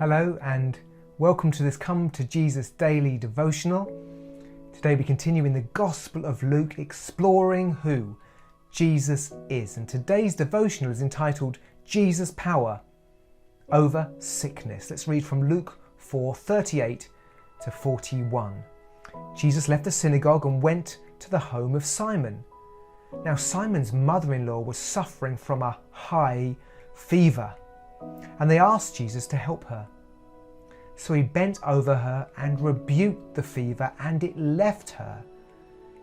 Hello and welcome to this Come to Jesus daily devotional. Today we continue in the Gospel of Luke, exploring who Jesus is. And today's devotional is entitled Jesus' Power over Sickness. Let's read from Luke 4:38 to 41. Jesus left the synagogue and went to the home of Simon. Now Simon's mother-in-law was suffering from a high fever, and they asked Jesus to help her. So he bent over her and rebuked the fever, and it left her.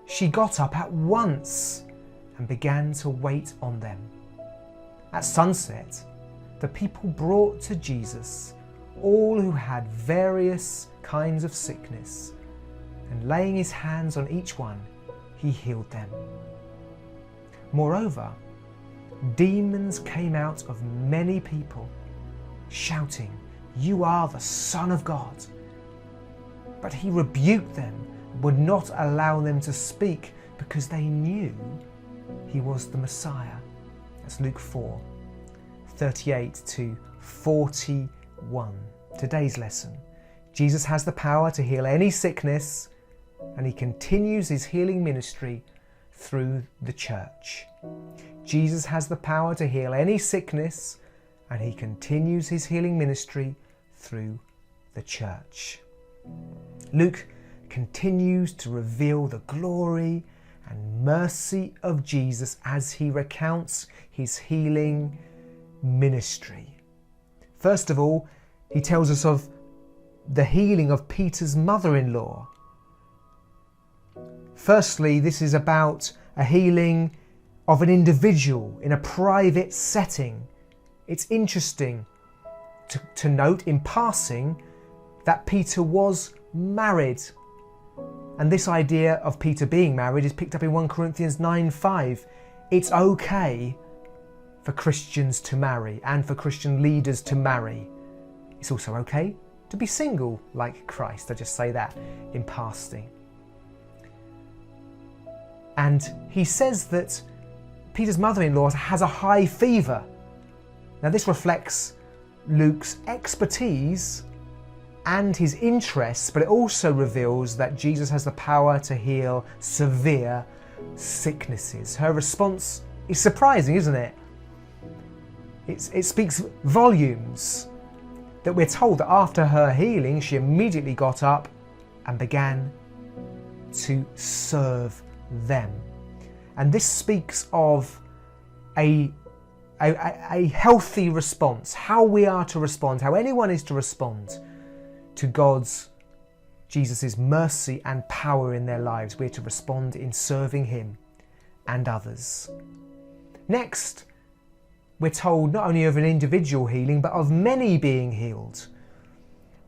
She got up at once and began to wait on them. At sunset, the people brought to Jesus all who had various kinds of sickness, and laying his hands on each one, he healed them. Moreover, demons came out of many people, shouting, "You are the Son of God." But he rebuked them, would not allow them to speak, because they knew he was the Messiah. That's Luke 4:38 to 41. Today's lesson: Jesus has the power to heal any sickness, and he continues his healing ministry through the church. Jesus has the power to heal any sickness, and he continues his healing ministry through the church. Luke continues to reveal the glory and mercy of Jesus as he recounts his healing ministry. First of all, he tells us of the healing of Peter's mother-in-law. Firstly, this is about a healing of an individual in a private setting. It's interesting to note in passing that Peter was married. And this idea of Peter being married is picked up in 1 Corinthians 9:5. It's okay for Christians to marry and for Christian leaders to marry. It's also okay to be single like Christ. I just say that in passing. And he says that Peter's mother-in-law has a high fever. Now this reflects Luke's expertise and his interests, but it also reveals that Jesus has the power to heal severe sicknesses. Her response is surprising, isn't it? It speaks volumes that we're told that after her healing, she immediately got up and began to serve them. And this speaks of a healthy response, how we are to respond, how anyone is to respond to Jesus' mercy and power in their lives. We're to respond in serving him and others. Next, we're told not only of an individual healing, but of many being healed.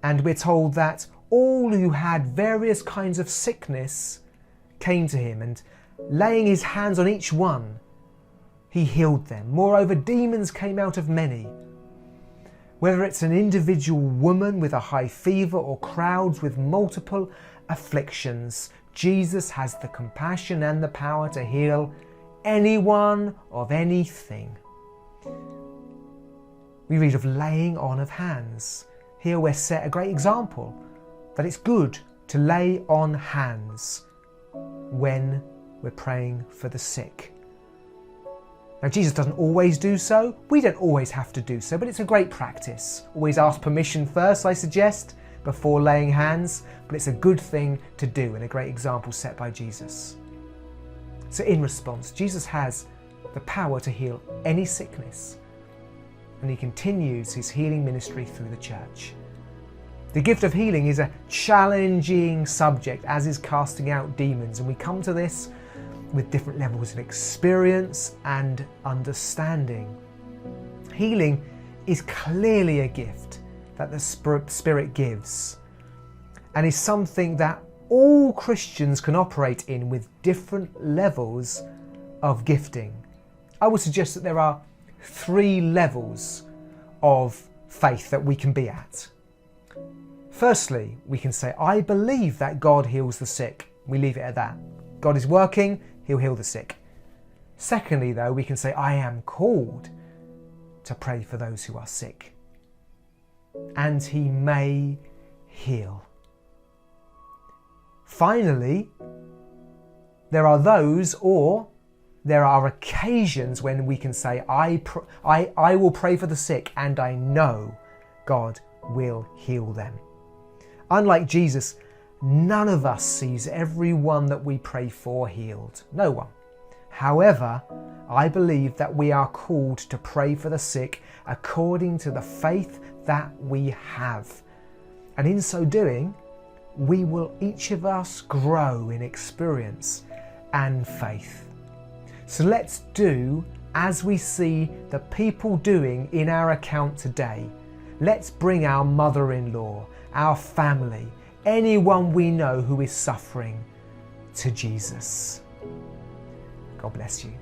And we're told that all who had various kinds of sickness came to him, and laying his hands on each one, he healed them. Moreover, demons came out of many. Whether it's an individual woman with a high fever or crowds with multiple afflictions, Jesus has the compassion and the power to heal anyone of anything. We read of laying on of hands. Here we're set a great example that it's good to lay on hands when we're praying for the sick. Now Jesus doesn't always do so, we don't always have to do so, but it's a great practice. Always ask permission first, I suggest, before laying hands, but it's a good thing to do and a great example set by Jesus. So in response, Jesus has the power to heal any sickness, and he continues his healing ministry through the church. The gift of healing is a challenging subject, as is casting out demons, and we come to this with different levels of experience and understanding. Healing is clearly a gift that the Spirit gives, and is something that all Christians can operate in with different levels of gifting. I would suggest that there are 3 levels of faith that we can be at. Firstly, we can say, I believe that God heals the sick. We leave it at that. God is working, he'll heal the sick. Secondly, though, we can say, I am called to pray for those who are sick. and he may heal. Finally, there are occasions when we can say, I will pray for the sick and I know God will heal them. Unlike Jesus, none of us sees everyone that we pray for healed. No one. However, I believe that we are called to pray for the sick according to the faith that we have. And in so doing, we will each of us grow in experience and faith. So let's do as we see the people doing in our account today. Let's bring our mother-in-law, our family, anyone we know who is suffering to Jesus. God bless you.